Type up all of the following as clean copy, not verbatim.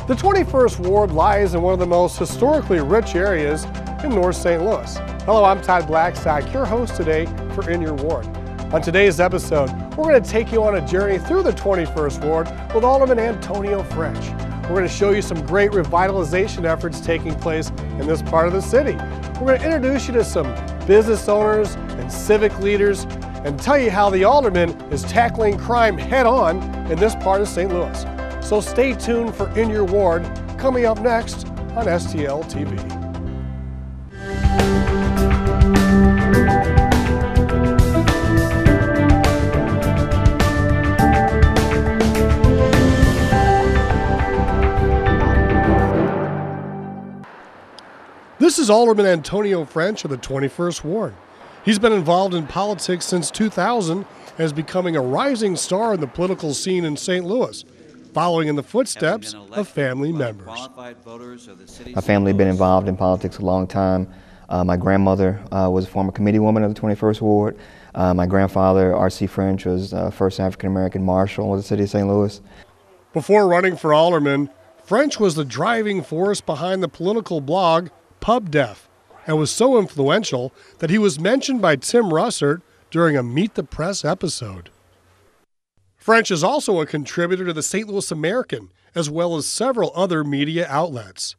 The 21st Ward lies in one of the most historically rich areas in North St. Louis. Hello, I'm Todd Blackstock, your host today for In Your Ward. On today's episode, we're going to take you on a journey through the 21st Ward with Alderman Antonio French. We're going to show you some great revitalization efforts taking place in this part of the city. We're going to introduce you to some business owners and civic leaders and tell you how the Alderman is tackling crime head-on in this part of St. Louis. So stay tuned for In Your Ward, coming up next on STL TV. This is Alderman Antonio French of the 21st Ward. He's been involved in politics since 2000 and is becoming a rising star in the political scene in St. Louis, following in the footsteps of family members. My family had been involved in politics a long time. My grandmother was a former committee woman of the 21st Ward. My grandfather, R.C. French, was first African-American marshal of the city of St. Louis. Before running for alderman, French was the driving force behind the political blog Pub Def, and was so influential that he was mentioned by Tim Russert during a Meet the Press episode. French is also a contributor to the St. Louis American, as well as several other media outlets.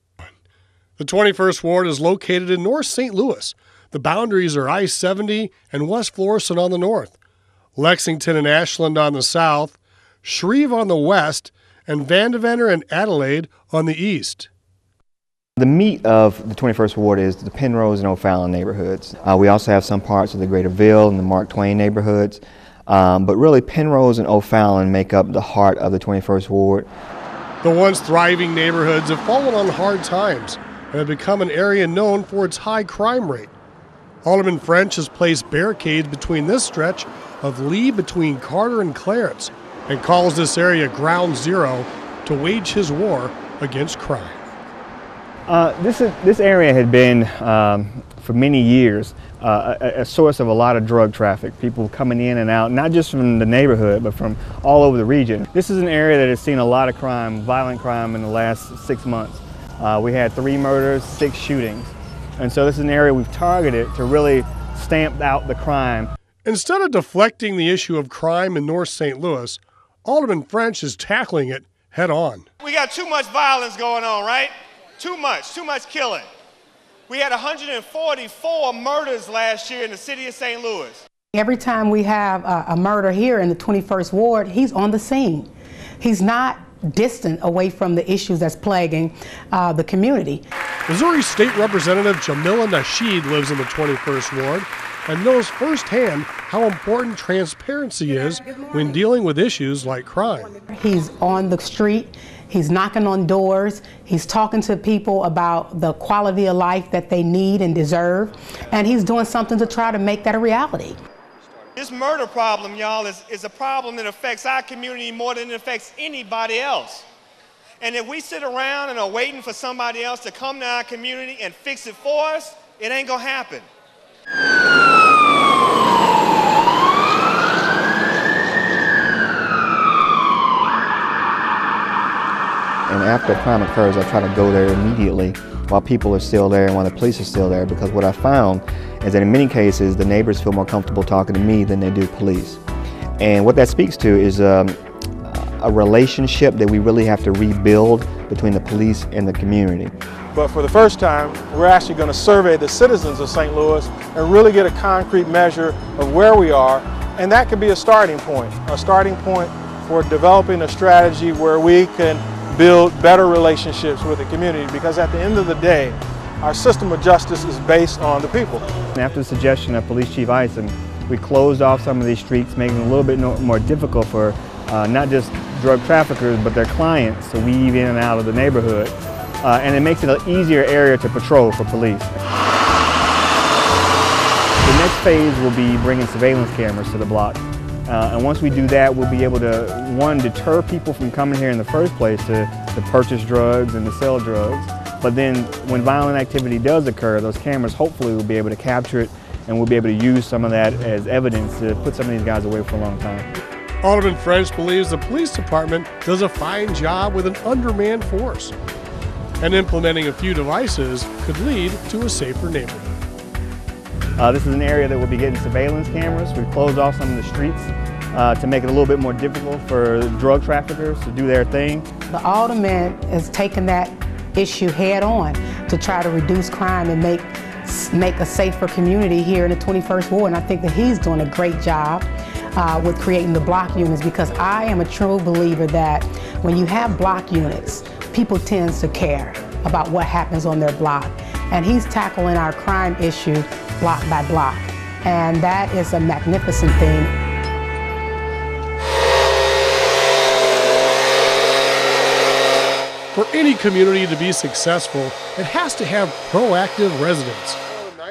The 21st Ward is located in North St. Louis. The boundaries are I-70 and West Florissant on the north, Lexington and Ashland on the south, Shreve on the west, and Vandeventer and Adelaide on the east. The meat of the 21st Ward is the Penrose and O'Fallon neighborhoods. We also have some parts of the Greater Ville and the Mark Twain neighborhoods. But really, Penrose and O'Fallon make up the heart of the 21st Ward. The once thriving neighborhoods have fallen on hard times and have become an area known for its high crime rate. Alderman French has placed barricades between this stretch of Lee between Carter and Clarence and calls this area ground zero to wage his war against crime. This area had been, for many years, a source of a lot of drug traffic, people coming in and out, not just from the neighborhood, but from all over the region. This is an area that has seen a lot of crime, violent crime, in the last 6 months. We had 3 murders, 6 shootings. And so this is an area we've targeted to really stamp out the crime. Instead of deflecting the issue of crime in North St. Louis, Alderman French is tackling it head on. We got too much violence going on, right? Too much killing. We had 144 murders last year in the city of St. Louis. Every time we have a murder here in the 21st Ward, he's on the scene. He's not distant away from the issues that's plaguing the community. Missouri State Representative Jamila Nasheed lives in the 21st Ward and knows firsthand how important transparency is when dealing with issues like crime. He's on the street. He's knocking on doors, he's talking to people about the quality of life that they need and deserve, and he's doing something to try to make that a reality. This murder problem, y'all, is a problem that affects our community more than it affects anybody else. And if we sit around and are waiting for somebody else to come to our community and fix it for us, it ain't gonna happen. And after a crime occurs, I try to go there immediately while people are still there and while the police are still there, because what I found is that in many cases, the neighbors feel more comfortable talking to me than they do police. And what that speaks to is a relationship that we really have to rebuild between the police and the community. But for the first time, we're actually going to survey the citizens of St. Louis and really get a concrete measure of where we are. And that could be a starting point for developing a strategy where we can build better relationships with the community, because at the end of the day, our system of justice is based on the people. After the suggestion of Police Chief Eisen, we closed off some of these streets, making it a little bit more difficult for not just drug traffickers, but their clients to weave in and out of the neighborhood. And it makes it an easier area to patrol for police. The next phase will be bringing surveillance cameras to the block. And once we do that, we'll be able to, one, deter people from coming here in the first place to purchase drugs and to sell drugs. But then when violent activity does occur, those cameras hopefully will be able to capture it, and we'll be able to use some of that as evidence to put some of these guys away for a long time. Alderman French believes the police department does a fine job with an undermanned force, and implementing a few devices could lead to a safer neighborhood. This is an area that will be getting surveillance cameras. We've closed off some of the streets to make it a little bit more difficult for drug traffickers to do their thing. The Alderman has taken that issue head on to try to reduce crime and make a safer community here in the 21st Ward. And I think that he's doing a great job with creating the block units, because I am a true believer that when you have block units, people tend to care about what happens on their block. And he's tackling our crime issue block by block. And that is a magnificent thing. For any community to be successful, it has to have proactive residents.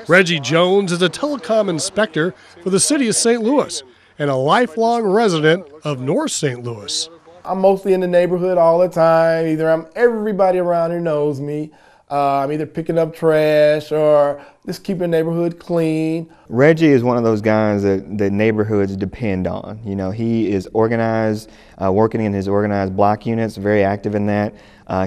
Reggie Jones is a telecom inspector for the city of St. Louis and a lifelong resident of North St. Louis. I'm mostly in the neighborhood all the time. Everybody around here knows me. I'm either picking up trash or just keeping the neighborhood clean. Reggie is one of those guys that neighborhoods depend on. You know, he is organized, working in his organized block units, very active in that.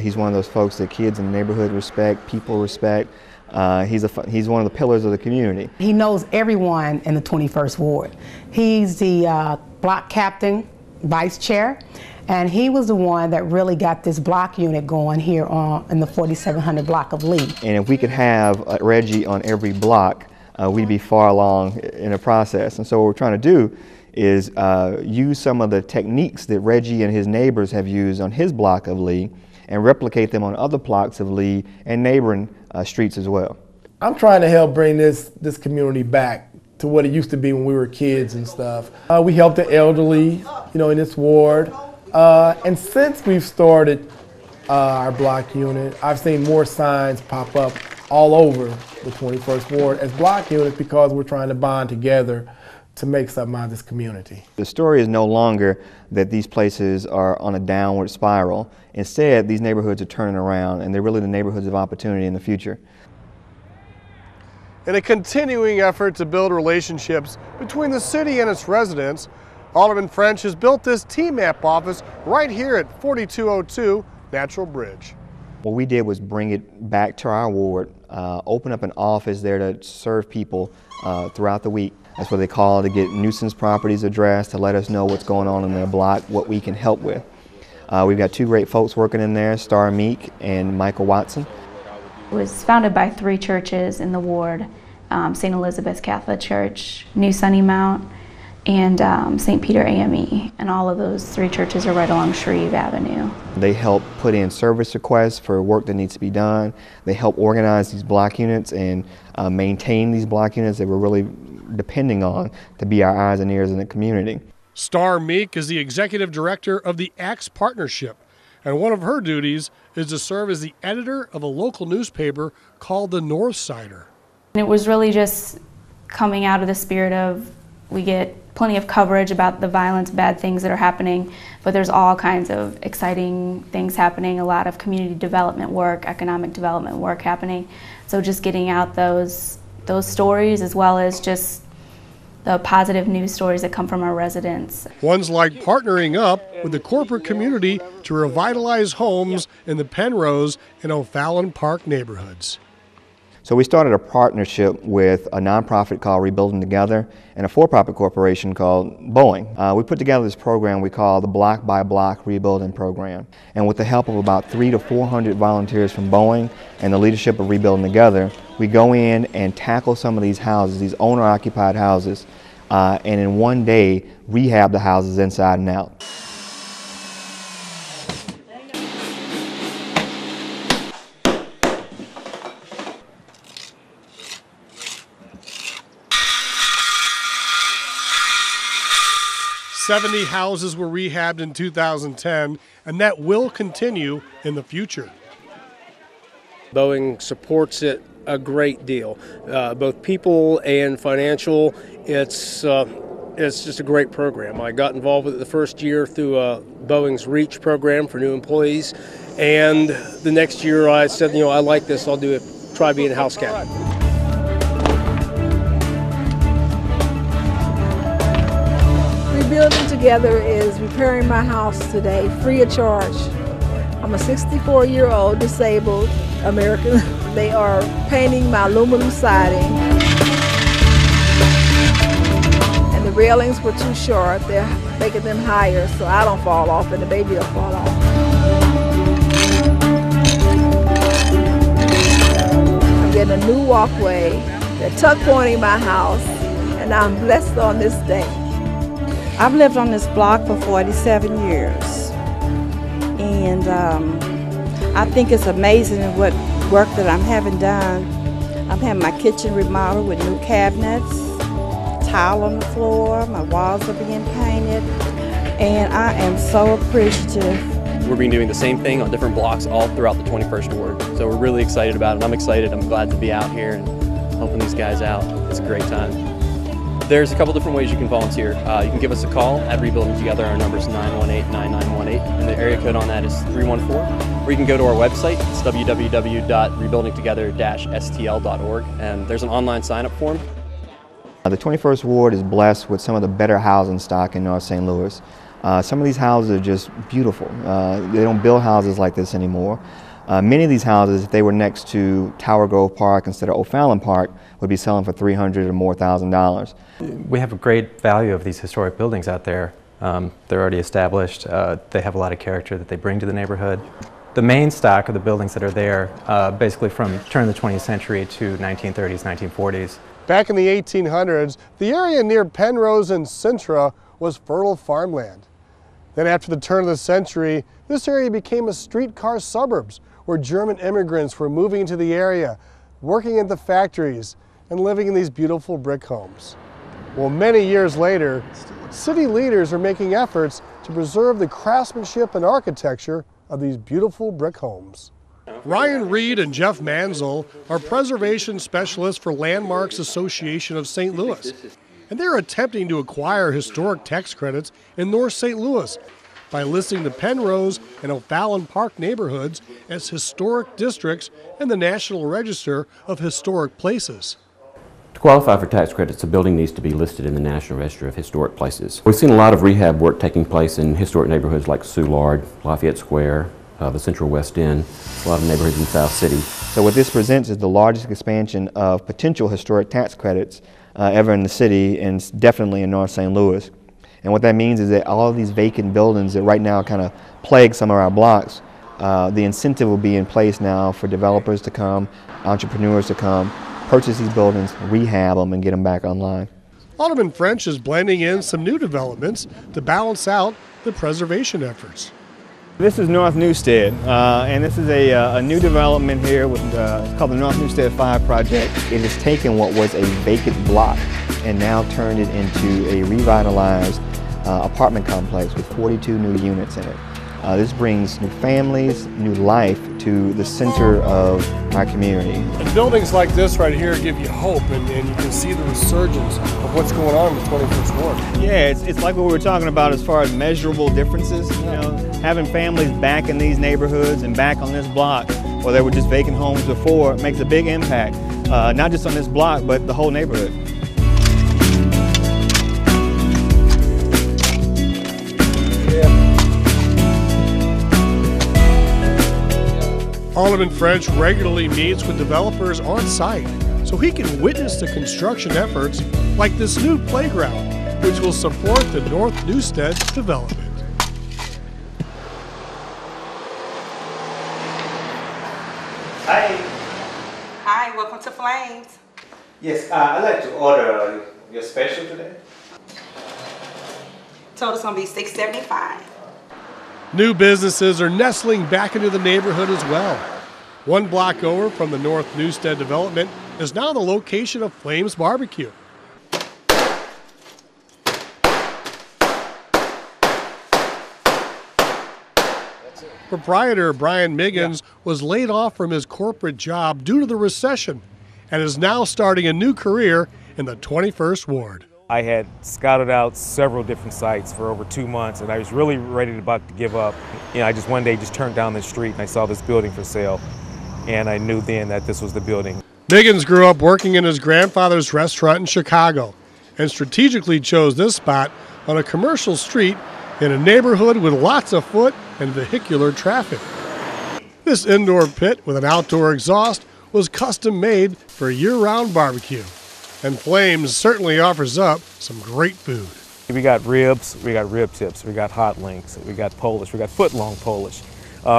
He's one of those folks that kids in the neighborhood respect, people respect. He's one of the pillars of the community. He knows everyone in the 21st Ward. He's the block captain, vice chair, and he was the one that really got this block unit going here in the 4700 block of Lee. And if we could have Reggie on every block, we'd be far along in the process. And so what we're trying to do is use some of the techniques that Reggie and his neighbors have used on his block of Lee and replicate them on other blocks of Lee and neighboring streets as well. I'm trying to help bring this community back to what it used to be when we were kids and stuff. We help the elderly, in this ward. And since we've started our block unit, I've seen more signs pop up all over the 21st Ward as block units, because we're trying to bond together to make something out of this community. The story is no longer that these places are on a downward spiral. Instead, these neighborhoods are turning around, and they're really the neighborhoods of opportunity in the future. In a continuing effort to build relationships between the city and its residents, Alderman French has built this T-Map office right here at 4202 Natural Bridge. What we did was bring it back to our ward, open up an office there to serve people throughout the week. That's what they call to get nuisance properties addressed, to let us know what's going on in their block, what we can help with. We've got two great folks working in there, Star Meek and Michael Watson. It was founded by 3 churches in the ward, St. Elizabeth's Catholic Church, New Sunny Mount, and St. Peter AME, and all of those 3 churches are right along Shreve Avenue. They help put in service requests for work that needs to be done. They help organize these block units and maintain these block units that we're really depending on to be our eyes and ears in the community. Star Meek is the executive director of the Axe Partnership, and one of her duties is to serve as the editor of a local newspaper called the North Sider. It was really just coming out of the spirit of, we get plenty of coverage about the violence, bad things that are happening, but there's all kinds of exciting things happening, a lot of community development work, economic development work happening. So just getting out those stories, as well as just the positive news stories that come from our residents. Ones like partnering up with the corporate community to revitalize homes in the Penrose and O'Fallon Park neighborhoods. So we started a partnership with a nonprofit called Rebuilding Together and a for-profit corporation called Boeing. We put together this program we call the Block by Block Rebuilding Program. And with the help of about 300 to 400 volunteers from Boeing and the leadership of Rebuilding Together, we go in and tackle some of these houses, these owner-occupied houses, and in one day rehab the houses inside and out. "70 houses were rehabbed in 2010, and that will continue in the future." Boeing supports it a great deal, both people and financial. It's just a great program. I got involved with it the first year through Boeing's REACH program for new employees, and the next year I said, I like this, I'll do it, try being a house captain. Rebuilding Together is repairing my house today, free of charge. I'm a 64-year-old disabled American. They are painting my aluminum siding. And the railings were too short. They're making them higher so I don't fall off and the baby don't fall off. I'm getting a new walkway. They're tuck pointing my house, and I'm blessed on this day. I've lived on this block for 47 years, and I think it's amazing what work that I'm having done. I'm having my kitchen remodeled with new cabinets, tile on the floor, my walls are being painted, and I am so appreciative. We're being doing the same thing on different blocks all throughout the 21st Ward, so we're really excited about it. I'm excited, I'm glad to be out here and helping these guys out. It's a great time. There's a couple different ways you can volunteer. You can give us a call at Rebuilding Together. Our number is 918-9918, and the area code on that is 314. Or you can go to our website. It's www.rebuildingtogether-stl.org, and there's an online sign-up form. The 21st Ward is blessed with some of the better housing stock in North St. Louis. Some of these houses are just beautiful. They don't build houses like this anymore. Many of these houses, if they were next to Tower Grove Park instead of O'Fallon Park, would be selling for $300,000 or more. We have a great value of these historic buildings out there. They're already established. They have a lot of character that they bring to the neighborhood. The main stock of the buildings that are there, basically from turn of the 20th century to 1930s, 1940s. Back in the 1800s, the area near Penrose and Sintra was fertile farmland. Then after the turn of the century, this area became a streetcar suburbs where German immigrants were moving into the area, working at the factories, and living in these beautiful brick homes. Well, many years later, city leaders are making efforts to preserve the craftsmanship and architecture of these beautiful brick homes. Ryan Reed and Jeff Manzel are preservation specialists for Landmarks Association of St. Louis, and they're attempting to acquire historic tax credits in North St. Louis by listing the Penrose and O'Fallon Park neighborhoods as historic districts in the National Register of Historic Places. To qualify for tax credits, a building needs to be listed in the National Register of Historic Places. We've seen a lot of rehab work taking place in historic neighborhoods like Soulard, Lafayette Square, the Central West End, a lot of neighborhoods in South City. So what this presents is the largest expansion of potential historic tax credits ever in the city, and definitely in North St. Louis. And what that means is that all of these vacant buildings that right now kind of plague some of our blocks, the incentive will be in place now for developers to come, entrepreneurs to come, purchase these buildings, rehab them, and get them back online. Alderman French is blending in some new developments to balance out the preservation efforts. This is North Newstead, and this is a new development here with it's called the North Newstead 5 project. It has taken what was a vacant block and now turned it into a revitalized apartment complex with 42 new units in it. This brings new families, new life to the center of our community. And buildings like this right here give you hope, and you can see the resurgence of what's going on in the 21st Ward. Yeah, it's like what we were talking about as far as measurable differences. You know, having families back in these neighborhoods and back on this block, where there were just vacant homes before, makes a big impact, not just on this block, but the whole neighborhood. Alderman French regularly meets with developers on site so he can witness the construction efforts like this new playground, which will support the North Newstead development. Hi. Hi, welcome to Flames. Yes, I'd like to order your special today. Total's gonna be $6.75. New businesses are nestling back into the neighborhood as well. One block over from the North Newstead development is now the location of Flames Barbecue. Proprietor Brian Miggins was laid off from his corporate job due to the recession and is now starting a new career in the 21st Ward. I had scouted out several different sites for over 2 months, and I was really ready to give up. You know, I just one day just turned down the street and I saw this building for sale, and I knew then that this was the building. Miggins grew up working in his grandfather's restaurant in Chicago and strategically chose this spot on a commercial street in a neighborhood with lots of foot and vehicular traffic. This indoor pit with an outdoor exhaust was custom made for a year-round barbecue, and Flames certainly offers up some great food. We got ribs, we got rib tips, we got hot links, we got Polish, we got foot-long Polish,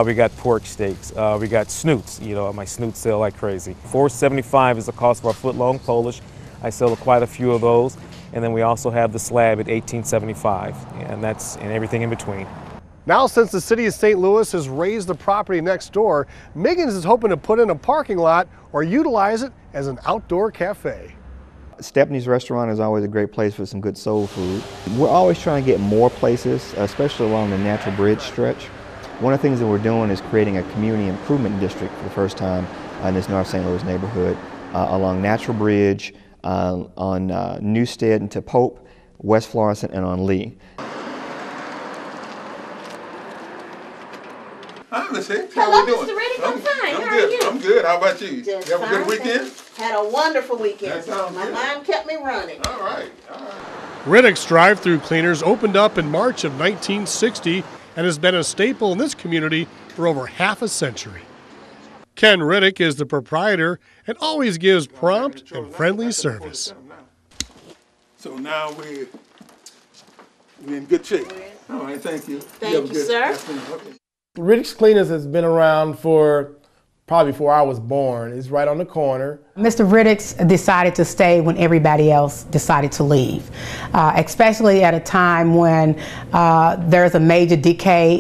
we got pork steaks, we got snoots. You know, my snoots sell like crazy. $4.75 is the cost of our foot-long Polish. I sell quite a few of those. And then we also have the slab at $18.75, and that's and everything in between. Now, since the city of St. Louis has raised the property next door, Miggins is hoping to put in a parking lot or utilize it as an outdoor cafe. Stephanie's Restaurant is always a great place for some good soul food. We're always trying to get more places, especially along the Natural Bridge stretch. One of the things that we're doing is creating a community improvement district for the first time in this North St. Louis neighborhood along Natural Bridge, on Newstead into Pope, West Florissant, and on Lee. Hi, Miss Hicks. Hello, How we doing? Mr. Riddick. I'm fine. I'm How good. are you? I'm good. How about you? Just You have a good fine, weekend? thanks. Had a wonderful weekend. That sounds My good. mind kept me running. All right. All right. Riddick's drive-through cleaners opened up in March of 1960 and has been a staple in this community for over half a century. Ken Riddick is the proprietor and always gives prompt and friendly service. So now we're in good shape. All right, thank you. Thank you, sir. Afternoon. Okay. Riddick's Cleaners has been around for probably before I was born. It's right on the corner. Mr. Riddick's decided to stay when everybody else decided to leave, especially at a time when there's a major decay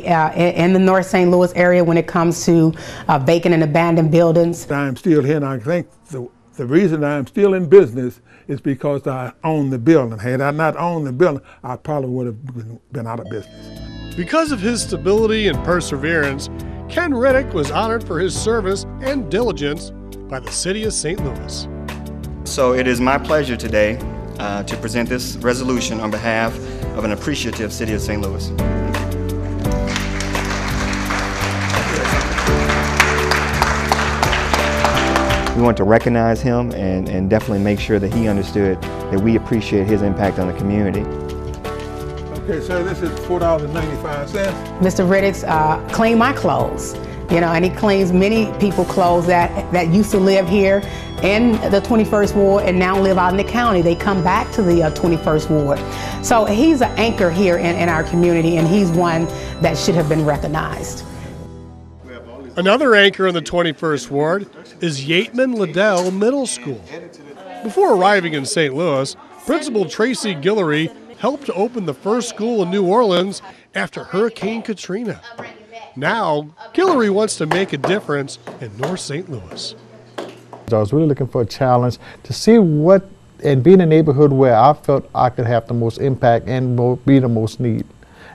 in the North St. Louis area when it comes to vacant and abandoned buildings. I'm still here, and I think the reason I'm still in business is because I own the building. Had I not owned the building, I probably would have been out of business. Because of his stability and perseverance, Ken Riddick was honored for his service and diligence by the city of St. Louis. So it is my pleasure today to present this resolution on behalf of an appreciative city of St. Louis. We want to recognize him and definitely make sure that he understood that we appreciate his impact on the community. Okay, sir, this is $4.95. Mr. Riddick's clean my clothes, you know, and he cleans many people's clothes that used to live here in the 21st Ward and now live out in the county. They come back to the 21st Ward. So he's an anchor here in our community, and he's one that should have been recognized. Another anchor in the 21st Ward is Yeatman-Liddell Middle School. Before arriving in St. Louis, Principal Tracy Guillory helped to open the first school in New Orleans after Hurricane Katrina. Now, Guillory wants to make a difference in North St. Louis. I was really looking for a challenge to see what, and be in a neighborhood where I felt I could have the most impact and be the most need.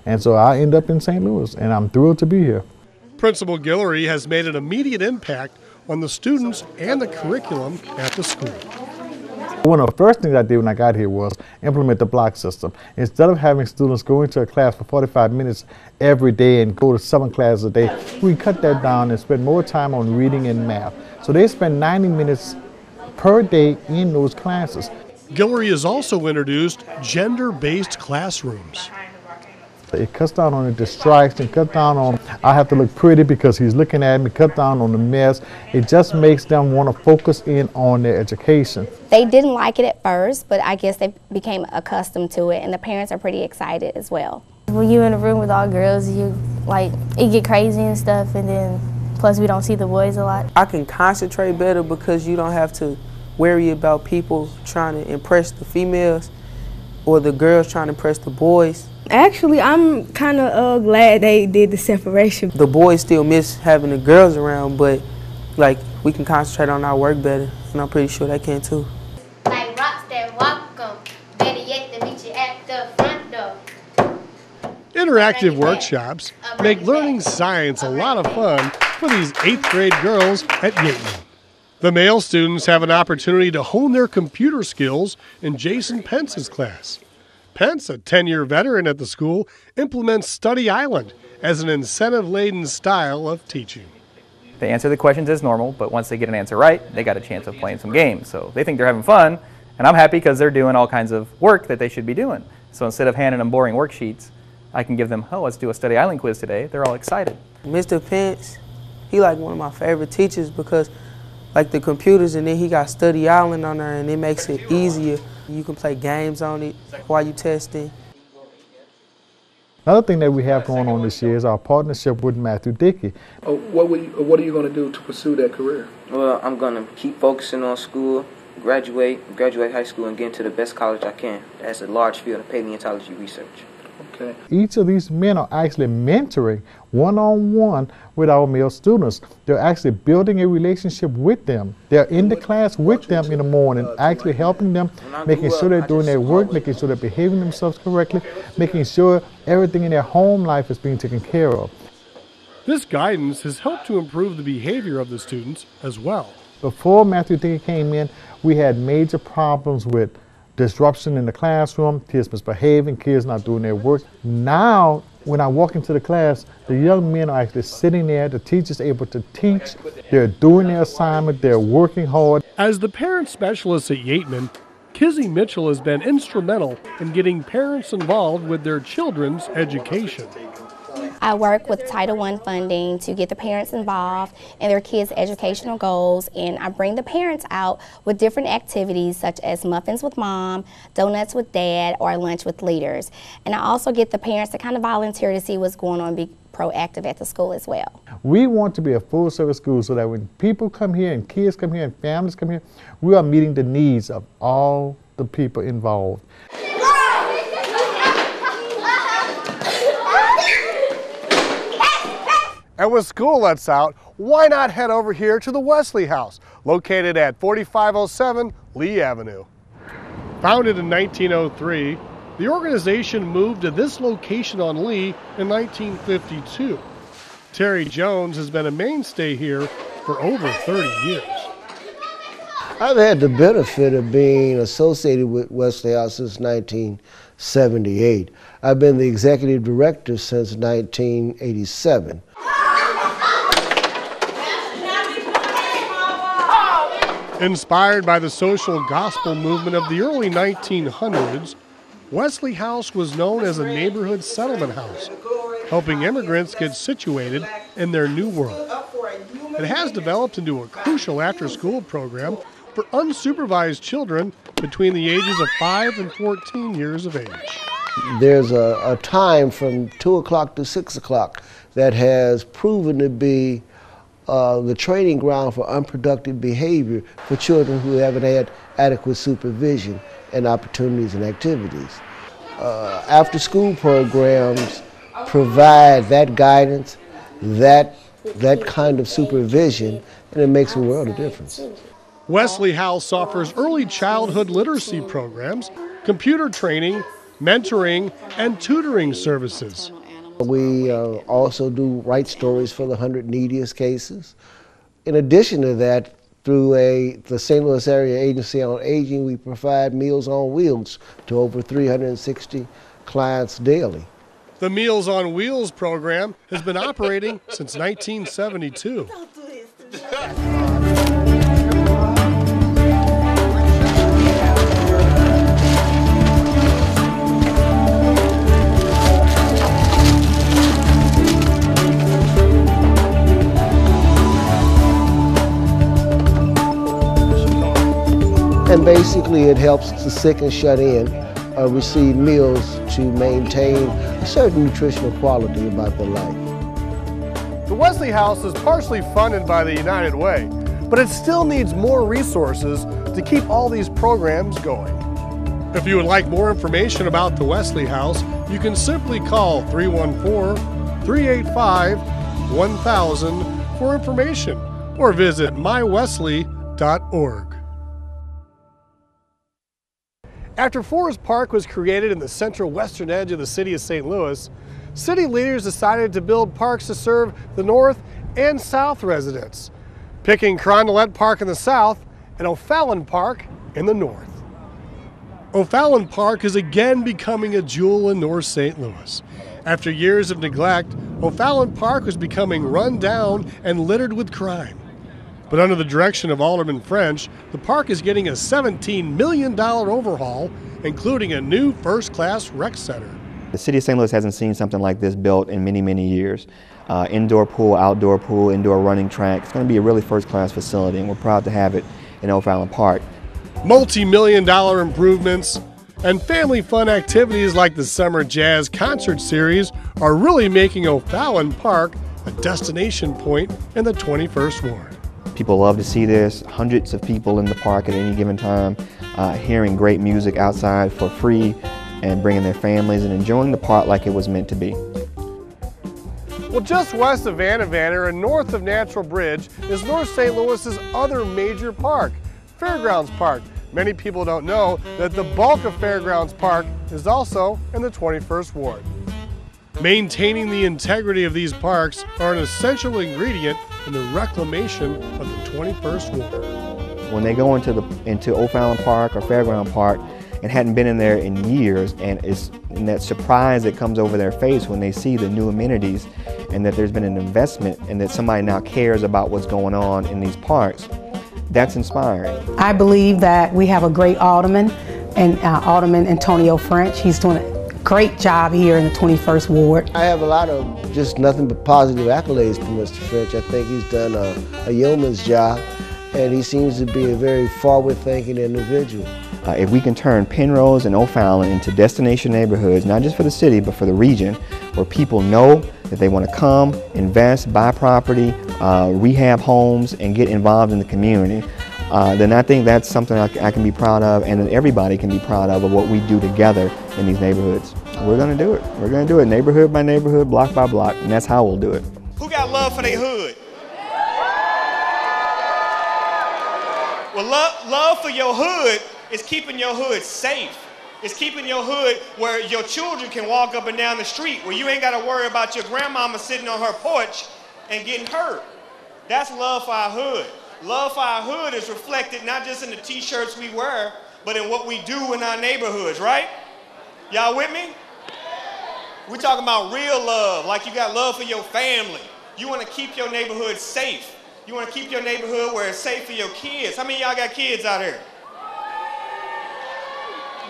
And so I end up in St. Louis, and I'm thrilled to be here. Principal Guillory has made an immediate impact on the students and the curriculum at the school. One of the first things I did when I got here was implement the block system. Instead of having students go into a class for 45 minutes every day and go to 7 classes a day, we cut that down and spend more time on reading and math. So they spend 90 minutes per day in those classes. Guillory has also introduced gender-based classrooms. It cuts down on the distraction, cut down on I have to look pretty because he's looking at me, cut down on the mess. It just makes them want to focus in on their education. They didn't like it at first, but I guess they became accustomed to it, and the parents are pretty excited as well. When you're in a room with all girls, it get crazy and stuff, and then plus we don't see the boys a lot. I can concentrate better because you don't have to worry about people trying to impress the females or the girls trying to impress the boys. Actually, I'm kind of glad they did the separation. The boys still miss having the girls around, but we can concentrate on our work better, and I'm pretty sure they can too. Like rocks that walk 'em, better yet to meet you at the front door. Interactive workshops make learning science a lot of fun for these 8th grade girls at Yeatman. The male students have an opportunity to hone their computer skills in Jason Pence's class. Pence, a 10-year veteran at the school, implements Study Island as an incentive-laden style of teaching. They answer the questions as normal, but once they get an answer right, they got a chance of playing some games. So they think they're having fun, and I'm happy because they're doing all kinds of work that they should be doing. So instead of handing them boring worksheets, I can give them, oh, let's do a study island quiz today. They're all excited. Mr. Pence, he like one of my favorite teachers because like the computers, and then he got study island on there, and it makes it easier. You can play games on it while you testing. Another thing that we have going on this year is our partnership with Matthew Dickey. What are you going to do to pursue that career? Well, I'm going to keep focusing on school, graduate high school, and get into the best college I can. That's a large field of paleontology research. Okay. Each of these men are actually mentoring one-on-one with our male students. They're actually building a relationship with them. They're in the class with them in the morning, actually helping them, making sure they're doing their work, making sure they're behaving themselves correctly, making sure everything in their home life is being taken care of. This guidance has helped to improve the behavior of the students as well. Before Matthew Dickey came in, we had major problems with disruption in the classroom, kids misbehaving, kids not doing their work. Now, when I walk into the class, the young men are actually sitting there, the teacher's able to teach, they're doing their assignment, they're working hard. As the parent specialist at Yeatman, Kizzy Mitchell has been instrumental in getting parents involved with their children's education. I work with Title I funding to get the parents involved in their kids' educational goals, and I bring the parents out with different activities such as muffins with mom, donuts with dad, or lunch with leaders. And I also get the parents to kind of volunteer to see what's going on, be proactive at the school as well. We want to be a full-service school so that when people come here and kids come here and families come here, we are meeting the needs of all the people involved. And with school lets out, why not head over here to the Wesley House, located at 4507 Lee Avenue. Founded in 1903, the organization moved to this location on Lee in 1952. Terry Jones has been a mainstay here for over 30 years. I've had the benefit of being associated with Wesley House since 1978. I've been the executive director since 1987. Inspired by the social gospel movement of the early 1900s, Wesley House was known as a neighborhood settlement house, helping immigrants get situated in their new world. It has developed into a crucial after-school program for unsupervised children between the ages of 5 and 14 years of age. There's a time from 2 o'clock to 6 o'clock that has proven to be the training ground for unproductive behavior for children who haven't had adequate supervision and opportunities and activities. After-school programs provide that guidance, that kind of supervision, and it makes a world of difference. Wesley House offers early childhood literacy programs, computer training, mentoring, and tutoring services. We also do write stories for the 100 neediest cases. In addition to that, through the St. Louis Area Agency on Aging, we provide Meals on Wheels to over 360 clients daily. The Meals on Wheels program has been operating since 1972. And basically it helps the sick and shut in receive meals to maintain a certain nutritional quality about their life. The Wesley House is partially funded by the United Way, but it still needs more resources to keep all these programs going. If you would like more information about the Wesley House, you can simply call 314-385-1000 for information or visit mywesley.org. After Forest Park was created in the central western edge of the city of St. Louis, city leaders decided to build parks to serve the north and south residents, picking Carondelet Park in the south and O'Fallon Park in the north. O'Fallon Park is again becoming a jewel in North St. Louis. After years of neglect, O'Fallon Park was becoming run down and littered with crime. But under the direction of Alderman French, the park is getting a $17 million overhaul including a new first-class rec center. The city of St. Louis hasn't seen something like this built in many, many years. Indoor pool, indoor running track. It's going to be a really first-class facility, and we're proud to have it in O'Fallon Park. Multi-million-dollar improvements and family fun activities like the Summer Jazz Concert Series are really making O'Fallon Park a destination point in the 21st Ward. People love to see this. Hundreds of people in the park at any given time, hearing great music outside for free and bringing their families and enjoying the park like it was meant to be. Well, just west of Vandervanter and north of Natural Bridge is North St. Louis's other major park, Fairgrounds Park. Many people don't know that the bulk of Fairgrounds Park is also in the 21st Ward. Maintaining the integrity of these parks are an essential ingredient in the reclamation of the 21st Ward. When they go into O'Fallon Park or Fairground Park and hadn't been in there in years, and that surprise that comes over their face when they see the new amenities and that there's been an investment and that somebody now cares about what's going on in these parks, that's inspiring. I believe that we have a great alderman, and Alderman Antonio French. He's doing a great job here in the 21st Ward. I have a lot of just nothing but positive accolades for Mr. French. I think he's done a yeoman's job, and he seems to be a very forward-thinking individual. If we can turn Penrose and O'Fallon into destination neighborhoods, not just for the city, but for the region, where people know that they want to come, invest, buy property, rehab homes, and get involved in the community, then I think that's something I can be proud of, and that everybody can be proud of what we do together in these neighborhoods. We're going to do it. We're going to do it neighborhood by neighborhood, block by block, and that's how we'll do it. Who got love for their hood? Well, love for your hood is keeping your hood safe. It's keeping your hood where your children can walk up and down the street, where you ain't got to worry about your grandmama sitting on her porch and getting hurt. That's love for our hood. Love for our hood is reflected not just in the t-shirts we wear, but in what we do in our neighborhoods, right? Y'all with me? We're talking about real love, like you got love for your family. You want to keep your neighborhood safe. You want to keep your neighborhood where it's safe for your kids. How many of y'all got kids out here?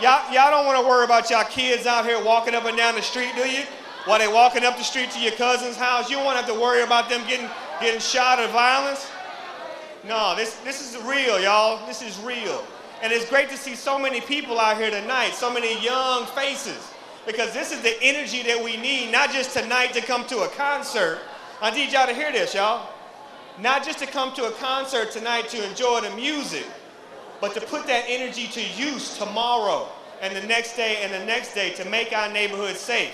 Y'all don't want to worry about y'all kids out here walking up and down the street, do you? While they walking up the street to your cousin's house, you don't want to have to worry about them getting shot or violence. No, this is real, y'all. This is real. And it's great to see so many people out here tonight, so many young faces, because this is the energy that we need, not just tonight to come to a concert. I need y'all to hear this, y'all. Not just to come to a concert tonight to enjoy the music, but to put that energy to use tomorrow and the next day and the next day to make our neighborhood safe.